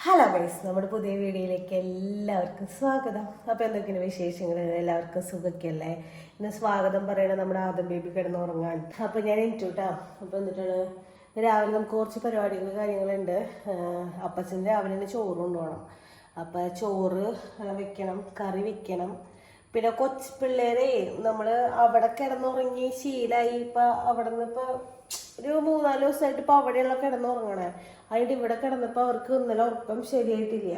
Hello guys, നമ്മുടെ പുതിയ വീഡിയോയിലേക്ക് എല്ലാവർക്കും സ്വാഗതം. അപ്പോൾ എന്തൊക്കെയാണ് വിശേഷങ്ങൾ? എല്ലാവർക്കും സുഖമൊക്കെയല്ലേ? ഇന്ന് സ്വാഗതം പറയണത് നമ്മുടെ ആദം ബേബി കിടന്നുറങ്ങാൻ. അപ്പോൾ ഞാൻ എനിക്കൂട്ടാ. അപ്പോൾ എന്നിട്ടാണ് രാവിലെ നമുക്ക് കുറച്ച് പരിപാടികൾ കാര്യങ്ങളുണ്ട്. അപ്പച്ചൻ രാവിലെ തന്നെ ചോറ് കൊണ്ടുപോകണം. അപ്പോൾ ചോറ് വെക്കണം, കറി വെക്കണം. പിന്നെ കൊച്ചു പിള്ളേരെ നമ്മൾ അവിടെ കിടന്നുറങ്ങി ശീലമായി. ഇപ്പം അവിടെ നിന്ന് ഇപ്പോൾ ഒരു 3-4 ദിവസമായിട്ട് ഇപ്പോൾ അവിടെയുള്ള കിടന്നുറങ്ങണേ. അതിൻ്റെ ഇവിടെ കിടന്നപ്പോൾ അവർക്ക് ഇന്നലെ ഉറക്കം ശരിയായിട്ടില്ല.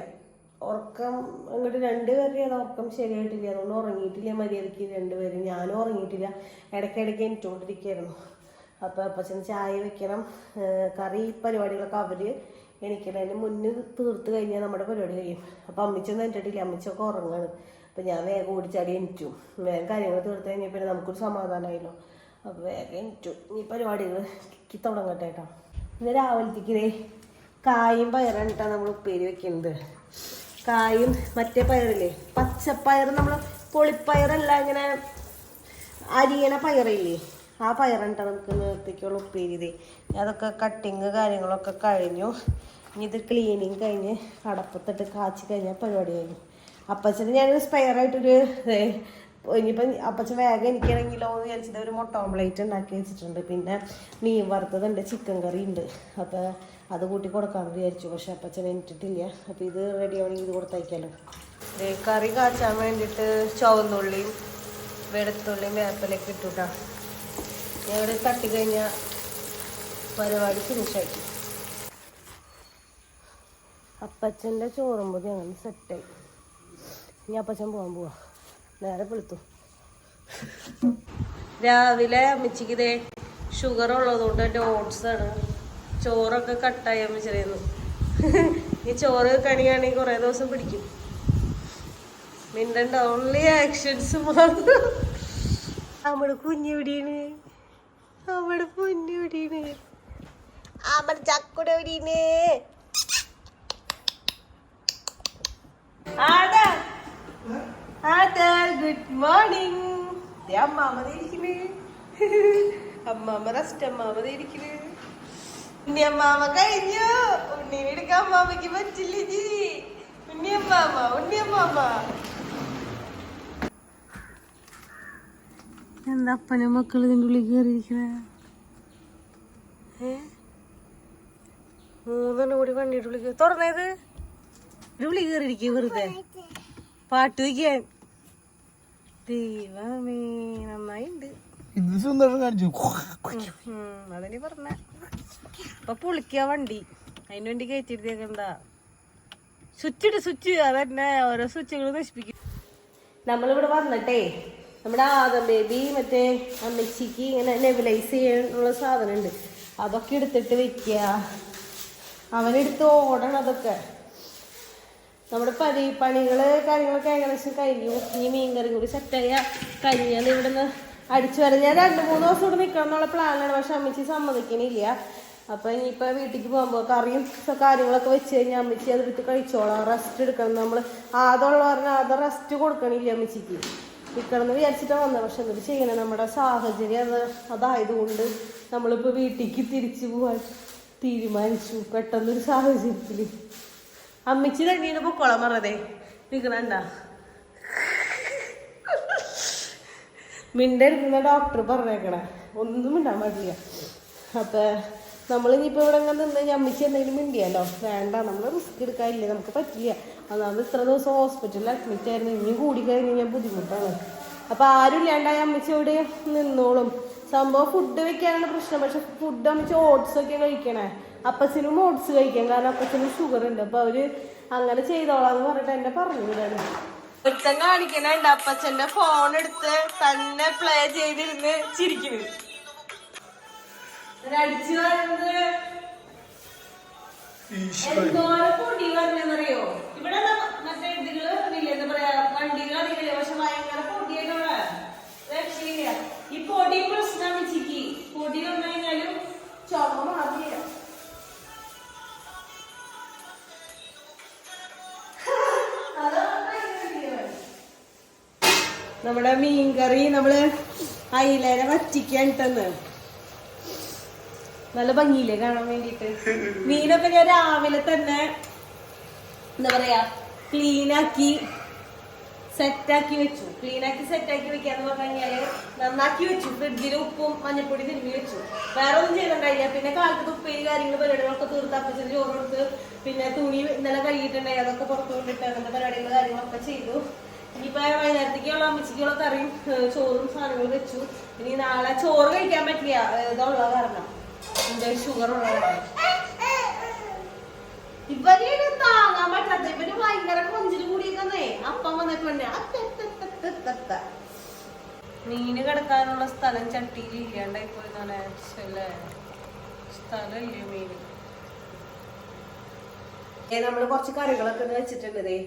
ഉറക്കം അങ്ങോട്ട് 2 പേരുടെ ഉറക്കം ശരിയായിട്ടില്ല. അതുകൊണ്ട് ഉറങ്ങിയിട്ടില്ല മര്യാദയ്ക്ക് 2 പേരും. ഞാനും ഉറങ്ങിയിട്ടില്ല, ഇടയ്ക്കിടയ്ക്ക് എനിച്ചുകൊണ്ടിരിക്കുകയായിരുന്നു. അപ്പോൾ അപ്പച്ചൻ ചായ വെക്കണം, കറി പരിപാടികളൊക്കെ അവർ എണീക്കണതിന് മുന്നേ തീർത്ത് കഴിഞ്ഞാൽ നമ്മുടെ പരിപാടി കഴിയും. അപ്പോൾ അമ്മച്ചൊന്നും എനിട്ടിട്ടില്ല, അമ്മച്ചൊക്കെ ഉറങ്ങാണ്. അപ്പോൾ ഞാൻ വേഗം ഓടിച്ചാടി എനിച്ചു. വേഗം കാര്യങ്ങൾ തീർത്ത് കഴിഞ്ഞാൽ പിന്നെ നമുക്കൊരു സമാധാനമായല്ലോ. അപ്പോൾ വേഗം എനിച്ചു. ഈ പരിപാടികൾ തുടങ്ങട്ടെ കേട്ടോ. ഇന്ന് രാവിലത്തേക്ക് കായും പയറാണ് കേട്ടോ നമ്മൾ ഉപ്പേരി വെക്കുന്നത്. കായും മറ്റേ പയറില്ലേ, പച്ചപ്പയർ, നമ്മൾ പൊളിപ്പയറല്ല, ഇങ്ങനെ അരിയണ പയറില്ലേ, ആ പയറാണ് കേട്ടോ നമുക്ക് നേരത്തേക്കുള്ള ഉപ്പേരി. അതൊക്കെ കട്ടിങ് കാര്യങ്ങളൊക്കെ കഴിഞ്ഞു. ഇനി ഇത് ക്ലീനിങ് കഴിഞ്ഞ് അടപ്പത്തിട്ട് കാച്ചി കഴിഞ്ഞാൽ പരിപാടി കഴിഞ്ഞു. അപ്പച്ചന് ഞാനൊരു സ്പെയറായിട്ടൊരു ഇനിയിപ്പം അപ്പച്ചൻ വേഗം എനിക്കാണെങ്കിലോ എന്ന് വിചാരിച്ചത് ഒരു മുട്ട ഓംപ്ലേറ്റ് ഉണ്ടാക്കി വെച്ചിട്ടുണ്ട്. പിന്നെ മീൻ വറുത്തതുണ്ട്, ചിക്കൻ കറി ഉണ്ട്. അപ്പോൾ അത് കൂട്ടി കൊടുക്കാമെന്ന് വിചാരിച്ചു. പക്ഷെ അപ്പച്ചൻ എനിട്ടിട്ടില്ല. അപ്പോൾ ഇത് റെഡി ആവണമെങ്കിൽ ഇത് കൊടുത്തയക്കാമല്ലോ. കറി കാച്ചാൻ വേണ്ടിയിട്ട് ചുവന്നുള്ളിയും വെളുത്തുള്ളിയും വേപ്പിലൊക്കെ ഇട്ടുട്ടാ. ഞങ്ങൾ തട്ടി കഴിഞ്ഞാൽ പരിപാടി ഫിനിഷായി. അപ്പച്ചൻ്റെ ചോറും പൊതി അങ്ങനെ സെറ്റായി. ഇനി അപ്പച്ചൻ പോവാ. നേരെ വെളുത്തു. രാവിലെ അമ്മച്ചിക്ക് ഇതേ ഷുഗർ ഉള്ളതുകൊണ്ട് എൻ്റെ ഓട്സാണ്. ചോറൊക്കെ കട്ടായി അമ്മച്ചിരുന്നു. ഈ ചോറ് കണിയാണെങ്കിൽ കുറേ ദിവസം പിടിക്കും. മിണ്ടണ്ട, ഓൺലി ആക്ഷൻസ് മാത്രം. നമ്മുടെ കുഞ്ഞെവിടെയാണ്? നമ്മുടെ പൊന്നെവിടെയാണ്? നമ്മുടെ ചക്കുടെ എവിടെയാണ്? ആടാ ആടാ, ഗുഡ് മോർണിംഗ്. അമ്മാമ്മ ഇരിക്കണ്. അമ്മാമ്മ റെസ്റ്റ്. അമ്മാമ്മ ഇരിക്കണ്. ഉണ്ണിയമ്മാമ കഴിഞ്ഞു. ഉണ്ണീനെ എടുക്കാൻ അമ്മാമ്മക്ക് പറ്റില്ല. ജി ഉണ്ണിയമ്മാമ എന്താ അപ്പനും മക്കളും ഇതിൻ്റെ ഉള്ളിൽ കയറിയിരിക്കണ? 3 കൂടി വണ്ടിയുടെ ഉള്ളിൽ തുറന്നേത് ഉള്ളിൽ കയറിയിരിക്കുക വെറുതെ പാട്ട് വയ്ക്കാൻ. ദൈവമേ, നന്നായിണ്ട്. അതെനി പറഞ്ഞ അപ്പൊ പൊളിക്ക വണ്ടി. അതിന് വേണ്ടി കയറ്റിരുത്തേക്കണ്ട. സ്വിച്ച് അതന്നെ ഓരോ സ്വിച്ചുകൾ നശിപ്പിക്കും. നമ്മളിവിടെ വന്നിട്ടേ നമ്മുടെ ആദം ബേബി മറ്റേ അമ്മച്ചിക്ക് ഇങ്ങനെ നെബിലൈസ് ചെയ്യാനുള്ള സാധനം ഉണ്ട്. അതൊക്കെ എടുത്തിട്ട് വെക്കുക. അവനെടുത്ത് ഓടണം. അതൊക്കെ നമ്മുടെ പണികൾ കാര്യങ്ങളൊക്കെ ഏകദേശം കഴിഞ്ഞു. ഈ മീൻകറി കൂടി സെറ്റായ കഴിഞ്ഞാൽ ഇവിടെ നിന്ന് അടിച്ചു വരാം. ഞാൻ 2-3 ദിവസം ഇവിടെ നിൽക്കണം എന്നുള്ള പ്ലാനാണ്. പക്ഷെ അമ്മച്ചി സമ്മതിക്കണില്ല. അപ്പം ഇനിയിപ്പോൾ വീട്ടിലേക്ക് പോകുമ്പോൾ കറിയും കാര്യങ്ങളൊക്കെ വെച്ച് കഴിഞ്ഞാൽ അമ്മച്ചി അതെടുത്ത് കഴിച്ചോളാം. റെസ്റ്റ് എടുക്കണം. നമ്മൾ ആദമുള്ള പറഞ്ഞാൽ അത് റെസ്റ്റ് കൊടുക്കണില്ല അമ്മച്ചിക്ക്. നിൽക്കണം എന്ന് വിചാരിച്ചിട്ടാണ് വന്നത്. പക്ഷെ എന്നിട്ട് ചെയ്യണം. നമ്മുടെ സാഹചര്യം അതായതുകൊണ്ട് നമ്മളിപ്പോൾ വീട്ടിലേക്ക് തിരിച്ചു പോകാൻ തീരുമാനിച്ചു. പെട്ടെന്നൊരു സാഹചര്യത്തിൽ അമ്മച്ചി തന്നെയാണ് പൊക്കോളാൻ പറഞ്ഞതേ. നിൽക്കണണ്ട മിണ്ടെടുക്കുന്ന ഡോക്ടർ പറഞ്ഞേക്കണേ, ഒന്നും മിണ്ടാൻ പാടില്ല. അപ്പം നമ്മളിനിയിപ്പോൾ ഇവിടെ അങ്ങനെ നിന്ന് കഴിഞ്ഞാൽ അമ്മച്ചി എന്തെങ്കിലും മിണ്ടിയാലോ? വേണ്ട, നമ്മൾ റിസ്ക് എടുക്കാനില്ലേ, നമുക്ക് പറ്റില്ല. അതായത് ഇത്ര ദിവസം ഹോസ്പിറ്റലിൽ അഡ്മിറ്റ് ആയിരുന്നു. ഇനിയും കൂടി കഴിഞ്ഞ് കഴിഞ്ഞാൽ ബുദ്ധിമുട്ടാണ്. അപ്പോൾ ആരും ഇല്ലാണ്ടായി അമ്മച്ചി ഇവിടെ നിന്നോളും. സംഭവം ഫുഡ് വെക്കാനാണ് പ്രശ്നം. പക്ഷെ ഫുഡ് അമ്മച്ചി ഓട്സൊക്കെ കഴിക്കണേ. അപ്പച്ചനും ഓട്സ് കഴിക്കാം, കാരണം അപ്പച്ചനും ഷുഗർ ഉണ്ട്. അപ്പോൾ അവർ അങ്ങനെ ചെയ്തോളാന്ന് പറഞ്ഞിട്ട് എന്നെ പറഞ്ഞു വിടാണ്. ഒരുത്തം കാണിക്കണുണ്ട് അപ്പച്ചൻ്റെ ഫോൺ എടുത്ത് തന്നെ പ്ലേ ചെയ്തിരുന്ന് ചിരിക്കുന്നു. അടിച്ചു പറയുന്നത് എന്തോരം പൊടി പറഞ്ഞെന്നറിയോ? ഇവിടെ മറ്റേ ഇതികള് പറഞ്ഞില്ലേ, എന്താ പറയാ, വണ്ടികൾ അറിയില്ലേ? പക്ഷെ ഭയങ്കര പൊടിയായിട്ടവിടെ രക്ഷയില്ല. ഈ പൊടി പ്രശ്നം വെച്ചിക്ക്. പൊടി വന്നു കഴിഞ്ഞാലും ചുമ മാറില്ല. നമ്മുടെ മീൻകറി നമ്മള് അയിലേനെ വറ്റിക്കാനിട്ടെന്ന് നല്ല ഭംഗിയില്ലേ കാണാൻ വേണ്ടിട്ട്. മീനൊക്കെ ഞാൻ രാവിലെ തന്നെ എന്താ പറയാ ക്ലീനാക്കി സെറ്റാക്കി വെച്ചു. ക്ലീനാക്കി സെറ്റാക്കി വെക്കാന്ന് പറഞ്ഞു കഴിഞ്ഞാല് നന്നാക്കി വെച്ചു. ഫ്രിഡ്ജിൽ ഉപ്പും മഞ്ഞപ്പൊടി തിരുമ്മി വെച്ചു. വേറെ ഒന്നും ചെയ്തിട്ടുണ്ടായില്ല. പിന്നെ കാലത്ത് ഉപ്പേരി കാര്യങ്ങൾ പരിപാടികളൊക്കെ തീർത്ത് അപ്പച്ചന് ചോറ് കൊടുത്ത് പിന്നെ തുണി ഇന്നലെ കഴുകിയിട്ടുണ്ടായി അതൊക്കെ പുറത്തു കൊണ്ടിട്ട് അങ്ങനത്തെ പരിപാടികൾ കാര്യങ്ങളൊക്കെ ചെയ്തു. ഇനിയിപ്പോ വൈകുന്നേരത്തേക്കുള്ള അമ്മച്ചിക്കുള്ള കറിയും ചോറും സാധനങ്ങളും വെച്ചു. ഇനി നാളെ ചോറ് കഴിക്കാൻ പറ്റില്ല ഇതുള്ള കാരണം എന്റെ ഷുഗർ ഉള്ള കാരണം. ഇവര് താങ്ങാൻ പറ്റാത്ത ഇവര് ഭയങ്കര കൊഞ്ചില് കൂടിയെന്നേ അപ്പം വന്നപ്പോ മീന് കിടക്കാനുള്ള സ്ഥലം ചട്ടിയിൽ ഇല്ലാണ്ടായി പോയി അല്ലേ സ്ഥലമില്ലേ മീന്. നമ്മള് കുറച്ച് കറികളൊക്കെ വെച്ചിട്ടുണ്ട്.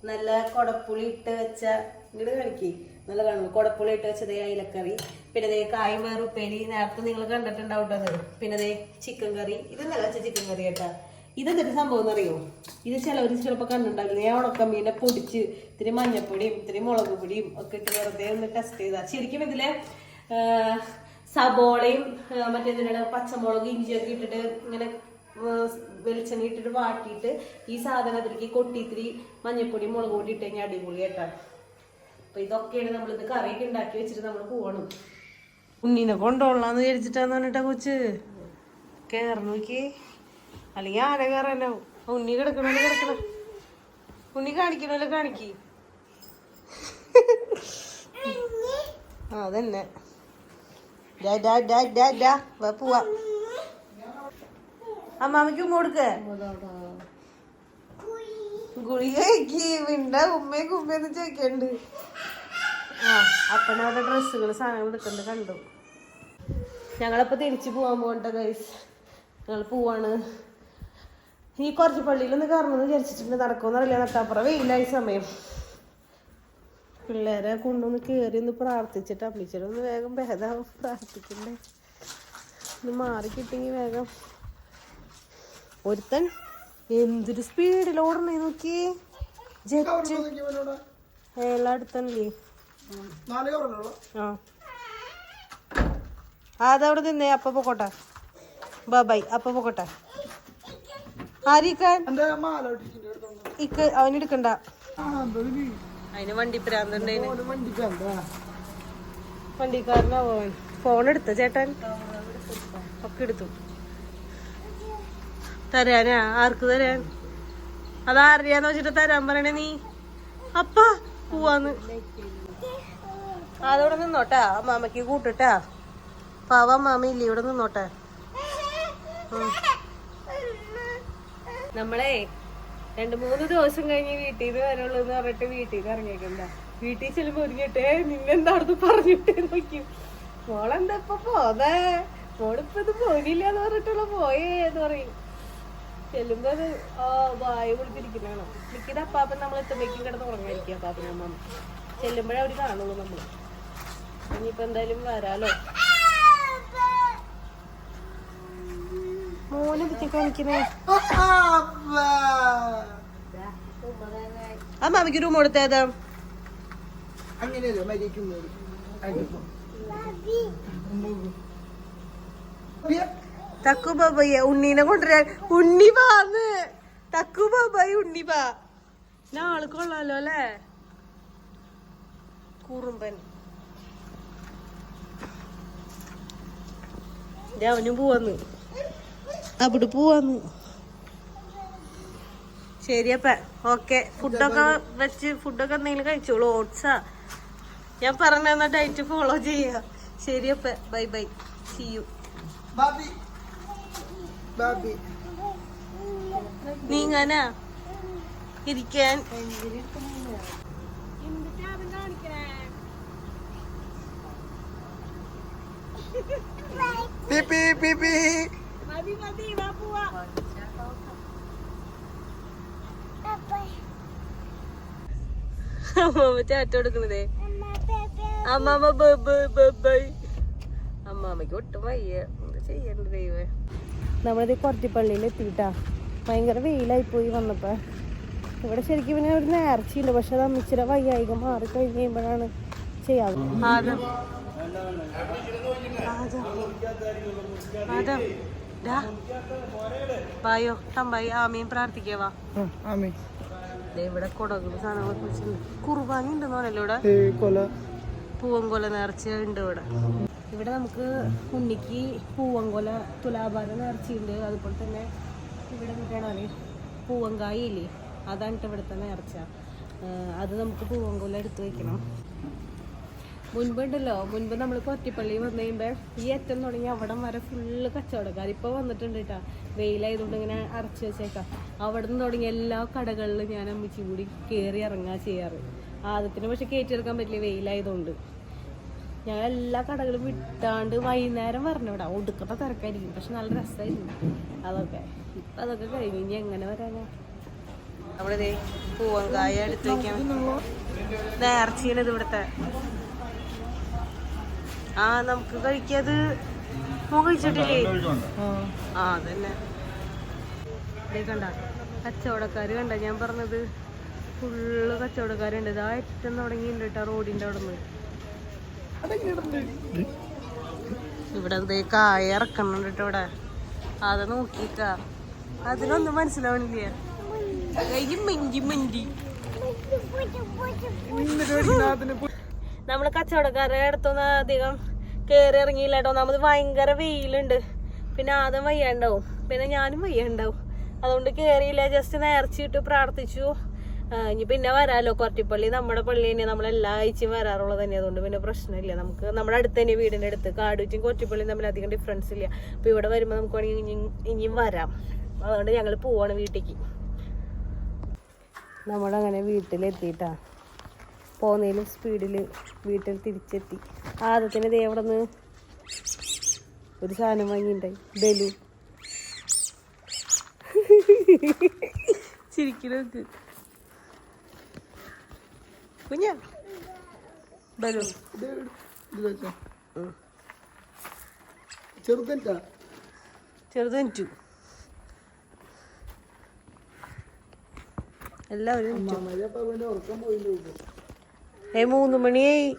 നല്ല കൊടപ്പുളി ഇട്ട് വെച്ച ഇങ്ങോട്ട് കളിക്കി നല്ല കാണുന്നു. കൊടപ്പുളി ഇട്ട് വെച്ചത് അയിലക്കറി, പിന്നെ കായും വേറെ ഉപ്പേരി നേരത്തെ നിങ്ങൾ കണ്ടിട്ടുണ്ടാവട്ടത്, പിന്നെ ചിക്കൻ കറി. ഇതെന്നല്ല വെച്ച ചിക്കൻ കറി കേട്ടാ. ഇതെന്തൊരു സംഭവം എന്നറിയോ? ഇത് ചിലപ്പോൾ കണ്ടിട്ടുണ്ടാവില്ല. ഞാൻ ഉണക്കമീനെ പൊടിച്ച് ഇത്തിരി മഞ്ഞപ്പൊടിയും ഇത്തിരി മുളക് പൊടിയും ഒക്കെ ഇട്ട് വെറുതെ ഒന്ന് ടെസ്റ്റ് ചെയ്താൽ ശരിക്കും ഇതില് സബോളയും മറ്റേതിനുള്ള പച്ചമുളക് ഇഞ്ചിയൊക്കെ ഇട്ടിട്ട് ഇങ്ങനെ വെളിച്ചെണ്ണ ഇട്ടിട്ട് വാട്ടിയിട്ട് ഈ സാധനം അതിലേക്ക് കൊട്ടി ഇത്തിരി മഞ്ഞപ്പൊടി മുളക് പൊടി ഇട്ട് കഴിഞ്ഞാൽ അടിപൊളി കേട്ടാ. അപ്പൊ ഇതൊക്കെയാണ് നമ്മളിത് കറിയൊക്കെ ഉണ്ടാക്കി വെച്ചിട്ട് നമ്മൾ പോകണം. ഉണ്ണീനെ കൊണ്ടുപോകലാന്ന് വിചാരിച്ചിട്ടാന്ന് പറഞ്ഞിട്ടാ കൊച്ച് കേറണോക്കി. അല്ലെങ്കിൽ ആരെ കയറാനോ ഉണ്ണി കിടക്കണല്ലോ കിടക്കണം. ഉണ്ണി കാണിക്കണല്ലോ കാണിക്ക്. അതന്നെ പോവാ. അമ്മാമ്മക്ക് ഉമ്മ കൊടുക്ക. ഗുളികയ്ക്ക് വിണ്ട ഉമ്മയും കുമ്മയെന്ന് ചോദിക്കണ്ട്. അപ്പനവിടെ ഡ്രസ്സുകൾ സാധനങ്ങൾ എടുക്കണ്ട് കണ്ടു. ഞങ്ങളപ്പോ തിരിച്ചു പോവാൻ പോകണ്ട ഗൈസ്. ഞങ്ങൾ പോവാണ്. ഈ കുറച്ച് പള്ളിയിലൊന്ന് കയറണമെന്ന് വിചാരിച്ചിട്ടുണ്ട്. നടക്കുമെന്നറിയില്ല. നട്ടാപ്പുറം വെയിലായ സമയം. പിള്ളേരെ കൊണ്ടൊന്ന് കയറി ഒന്ന് പ്രാർത്ഥിച്ചിട്ട് അമ്മിച്ചിട്ടൊന്ന് വേഗം ഭേദാവും. പ്രാർത്ഥിക്കണ്ടേ ഒന്ന് മാറി കിട്ടിയെങ്കിൽ വേഗം. ഒരുത്തൻ എന്തൊരു സ്പീഡിൽ ഓടണേ നോക്കി. ജെറ്റ് അയാളെ അടുത്തല്ലേ. അതവിടെ നിന്നേ. അപ്പ പൊക്കോട്ടെ. ബൈ. അപ്പ പൊക്കോട്ടെ. അവനെടുക്കണ്ട. അതിന് വണ്ടി പ്രാന്തണ്ടായിന്. വണ്ടിക്കാരനാ പോവൻ. ഫോൺ എടുത്ത ചേട്ടൻ ഒക്കെ എടുത്തു. തരാനാ? ആർക്ക് തരാൻ? അതാറിയാന്ന് വെച്ചിട്ട് തരാൻ പറയണേ നീ. അപ്പ പോവാന്ന്. അതവിടെ നിന്നോട്ടാ. അമ്മാമ്മക്ക് കൂട്ടിട്ടാ. പാവ അമ്മാമ്മ ഇല്ല ഇവിടെ നിന്നോട്ടെ. നമ്മളെ 2-3 ദിവസം കഴിഞ്ഞ് വീട്ടിൽ നിന്ന് വരുള്ളൂ എന്ന് പറഞ്ഞിട്ട് വീട്ടിൽ നിന്ന് ഇറങ്ങിയേക്കണ്ട. വീട്ടിൽ ചെല്ലുമ്പോ ഒരുങ്ങിട്ടെ നിന്നെന്താണെന്ന് പറഞ്ഞിട്ട് നോക്കി. മോളെന്താ ഇപ്പൊ പോതേ? മോളിപ്പോ ഇത് പോയില്ലാന്ന് പറഞ്ഞിട്ടുള്ള പോയേ എന്ന് പറയും. ചെല്ലുമ്പോ അത് വായ കൊടുത്തിരിക്കുന്നതാണ്. മിക്കത് അപ്പാപ്പൻ നമ്മൾ എത്തുമ്പോഴേക്കും കിടന്ന് ഉറങ്ങായിരിക്കും. അപ്പാപ്പനും അമ്മ ചെല്ലുമ്പോഴേ അവര് കാണുള്ളൂ നമ്മള്. ഇനിയിപ്പോ എന്തായാലും വരാലോ. മോനെ കാണിക്കുന്നേ. അമ്മാമിക്ക് റൂം കൊടുത്തേതാ? തക്കു ബാബയ്യ ഉണ്ണീനെ കൊണ്ടുവരാൻ. ഉണ്ണി പാന്ന് തക്കു ബാബായി. ഉണ്ണി പാ ആള് കൊള്ളാലോ അല്ലേ. കുറുമ്പൻ. അവനും പോവാന്ന്. അവിടെ പോവാന്ന്. ശരിയപ്പ ഓക്കെ. ഫുഡൊക്കെ വെച്ച് ഫുഡൊക്കെ എന്തെങ്കിലും കഴിച്ചോളൂ. ഓട്സാ ഞാൻ പറഞ്ഞ ഡയറ്റ് ഫോളോ ചെയ്യാ. ശരിയപ്പ ബൈ ബൈ. See you. നീങ്ങാനാ ഇരിക്കാൻ. അമ്മാമ്മ ചാറ്റ കൊടുക്കണതേ. അമ്മാമ്മ അമ്മാമ്മക്ക് ഒട്ടും വയ്യ. എന്താ ചെയ്യണ്ട ദൈവേ. നമ്മളിത് കൊററ്റിപ്പള്ളിയിൽ എത്തിയിട്ടാ. ഭയങ്കര വെയിലായിപ്പോയി വന്നപ്പോ. ഇവിടെ ശരിക്കും പിന്നെ ഒരു നേർച്ചയുണ്ട്. പക്ഷെ അത് അമ്മിച്ചിര വയ്യായിക മാറി കഴിഞ്ഞ് കഴിയുമ്പോഴാണ് ചെയ്യാറ്. വായോ തമ്പായി ആമയും പ്രാർത്ഥിക്കവാ. ഇവിടെ കുടകളും സാധനങ്ങളൊക്കെ വെച്ചിട്ടുണ്ട്. കുർബാന ഉണ്ടെന്ന് പറഞ്ഞല്ലോ ഇവിടെ. പൂവൻകൊല നേർച്ച ഉണ്ട് ഇവിടെ. ഇവിടെ നമുക്ക് ഉണ്ണിക്ക് പൂവൻകൊല തുലാഭാരം നേർച്ചയുണ്ട്. അതുപോലെ തന്നെ ഇവിടെ കിട്ടണേ പൂവൻകായ ഇല്ലേ, അതാണ് ഇവിടുത്തെ നേർച്ച. അത് നമുക്ക് പൂവൻകൊല എടുത്ത് വെക്കണം. മുൻപുണ്ടല്ലോ, മുൻപ് നമ്മൾ കൊറ്റിപ്പള്ളി വന്നു കഴിയുമ്പോൾ ഈ അറ്റം തുടങ്ങി അവിടം വരെ ഫുള്ള് കച്ചവടക്കാർ. ഇപ്പോൾ വന്നിട്ടുണ്ട് കേട്ടോ, വെയിലായതുകൊണ്ട് ഇങ്ങനെ അടച്ചു വെച്ചേക്കാം. അവിടെ നിന്ന് തുടങ്ങി എല്ലാ കടകളിലും ഞാൻ അമ്മച്ചി കൂടി കയറി ഇറങ്ങുക ചെയ്യാറ്. ആദ്യത്തിന് പക്ഷെ കയറ്റിയെടുക്കാൻ പറ്റില്ല, വെയിലായതുകൊണ്ട്. ഞാൻ എല്ലാ കടകളും വിട്ടാണ്ട് വൈകുന്നേരം വരണം. ഇവിടെ ഒടുക്കത്തെ തിരക്കായിരിക്കും, പക്ഷെ നല്ല രസമായിരുന്നു അതൊക്കെ. ഇപ്പം അതൊക്കെ കഴിഞ്ഞു, ഇനി എങ്ങനെ വരാനാ. അവിടെ പൂവൻകായ എടുത്ത് വയ്ക്കാൻ നേർച്ചയാണിത് ഇവിടുത്തെ. ആ നമുക്ക് കഴിക്കാത് കഴിച്ചിട്ടില്ലേ? ആ അതന്നെ. കണ്ട കച്ചവടക്കാര് കണ്ട, ഞാൻ പറഞ്ഞത് ഫുള്ള് കച്ചവടക്കാരുണ്ട്. ഇതാ ഏറ്റവും തുടങ്ങിയിട്ടുണ്ട് കേട്ടോ റോഡിന്റെ അവിടെ നിന്ന്. ഇവിടെ കായ ഇറക്കുന്നുണ്ട് കേട്ടോ ഇവിടെ. അത് നോക്കിക്ക, അതിനൊന്നും മനസ്സിലാവണില്ല. മഞ്ചി മഞ്ചി നമ്മള് കച്ചവടക്കാരുടെ അടുത്തൊന്നും അധികം കയറി ഇറങ്ങിയില്ല കേട്ടോ. നമ്മൾ ഭയങ്കര വെയിലുണ്ട്, പിന്നെ ആദ്യം വയ്യാണ്ടാവും, പിന്നെ ഞാനും വയ്യാണ്ടാവും. അതുകൊണ്ട് കയറിയില്ല, ജസ്റ്റ് നേർച്ചയിട്ട് പ്രാർത്ഥിച്ചു. ഇനി പിന്നെ വരാമല്ലോ, കൊറ്റിപ്പള്ളി നമ്മുടെ പള്ളി തന്നെ, നമ്മളെല്ലാ ആഴ്ചയും വരാറുള്ളത് തന്നെ. അതുകൊണ്ട് പിന്നെ പ്രശ്നമില്ല. നമുക്ക് നമ്മുടെ അടുത്ത് തന്നെ, വീടിൻ്റെ അടുത്ത്. കാടുറ്റും കൊറ്റിപ്പള്ളിയും തമ്മിൽ അധികം ഡിഫറൻസ് ഇല്ല. അപ്പോൾ ഇവിടെ വരുമ്പോൾ നമുക്ക് വേണമെങ്കിൽ ഇനിയും വരാം. അതുകൊണ്ട് ഞങ്ങൾ പോവാണ് വീട്ടിലേക്ക്. നമ്മളങ്ങനെ വീട്ടിലെത്തിയിട്ടാ, പോകുന്നതിലും സ്പീഡിൽ വീട്ടിൽ തിരിച്ചെത്തി. ആദ്യത്തിന് ദേ അവിടെ നിന്ന് ഒരു സാധനം വാങ്ങിയിട്ടുണ്ടായി, ബലൂൺ. ചിരിക്കണക്ക് കുഞ്ഞാ ബലൂൺ ചെറുതനിറ്റു. എല്ലാവരും 3 മണിയായി.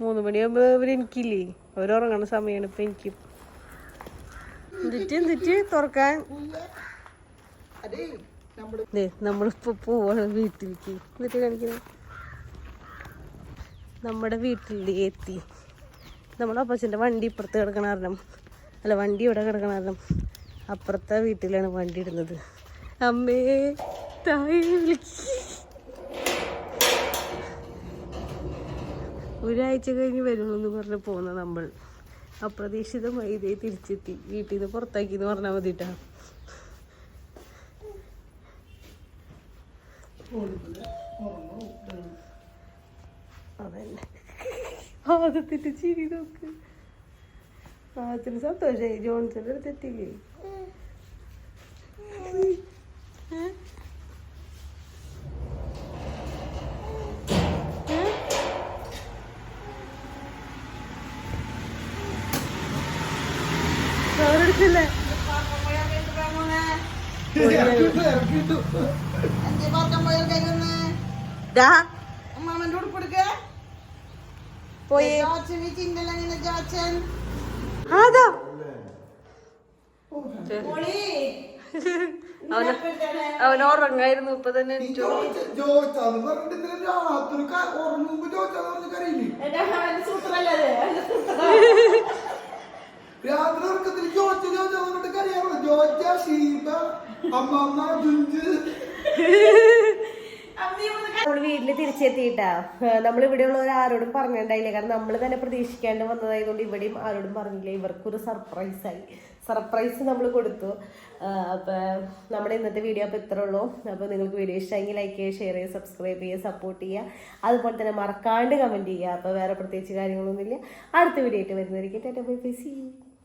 3 മണിയാകുമ്പോ ഇവരെനിക്കില്ലേ, അവരുറങ്ങണ സമയമാണ് ഇപ്പൊ എനിക്ക്. എന്നിട്ട് തുറക്കാൻ നമ്മളിപ്പോ പോവാണ് വീട്ടിലേക്ക്. എന്നിട്ട് കാണിക്കുന്നത് നമ്മുടെ വീട്ടിൽ എത്തി. നമ്മുടെ അപ്പച്ചൻ്റെ വണ്ടി ഇപ്പുറത്ത് കിടക്കണ കാരണം, അല്ല വണ്ടി ഇവിടെ കിടക്കണ കാരണം അപ്പുറത്തെ വീട്ടിലാണ് വണ്ടി ഇടുന്നത്. അമ്മേ താഴെ വിളിക്ക്. ഒരാഴ്ച കഴിഞ്ഞ് വരുമെന്ന് പറഞ്ഞ് പോകുന്ന നമ്മൾ അപ്രതീക്ഷിതമായി ഇതേ തിരിച്ചെത്തി. വീട്ടിൽ നിന്ന് പുറത്താക്കിന്ന് പറഞ്ഞാൽ മതിട്ടാ. അതന്നെ ആദ്യത്തിട്ട് ചിരി നോക്ക്. ആദ്യത്തിന് സന്തോഷായി, ജോൺസന്റെ അടുത്ത് എത്തിയില്ലേ. ചോറെടുക്കില്ലേ? പോയി അതാ അവൻ ഉറങ്ങായിരുന്നു. ഇപ്പൊ തന്നെ നമ്മൾ വീട്ടില് തിരിച്ചെത്തിയിട്ടാ. നമ്മളിവിടെ ഉള്ളവർ ആരോടും പറഞ്ഞിട്ടുണ്ടായില്ല, കാരണം നമ്മൾ തന്നെ പ്രതീക്ഷിക്കാണ്ട് വന്നതായതുകൊണ്ട് ഇവിടെയും ആരോടും പറഞ്ഞില്ല. ഇവർക്കൊരു സർപ്രൈസ് നമ്മൾ കൊടുത്തു. അപ്പം നമ്മുടെ ഇന്നത്തെ വീഡിയോ അപ്പോൾ ഇത്രേ ഉള്ളൂ. അപ്പോൾ നിങ്ങൾക്ക് വീഡിയോ ഇഷ്ടമെങ്കിൽ ലൈക്ക് ചെയ്യുക, ഷെയർ ചെയ്യുക, സബ്സ്ക്രൈബ് ചെയ്യുക, സപ്പോർട്ട് ചെയ്യുക. അതുപോലെ തന്നെ മറക്കാണ്ട് കമൻറ്റ് ചെയ്യുക. അപ്പോൾ വേറെ പ്രത്യേകിച്ച് കാര്യങ്ങളൊന്നുമില്ല. അടുത്ത വീഡിയോ ആയിട്ട് വരുന്നതായിരിക്കും. Tata bye bye, see U.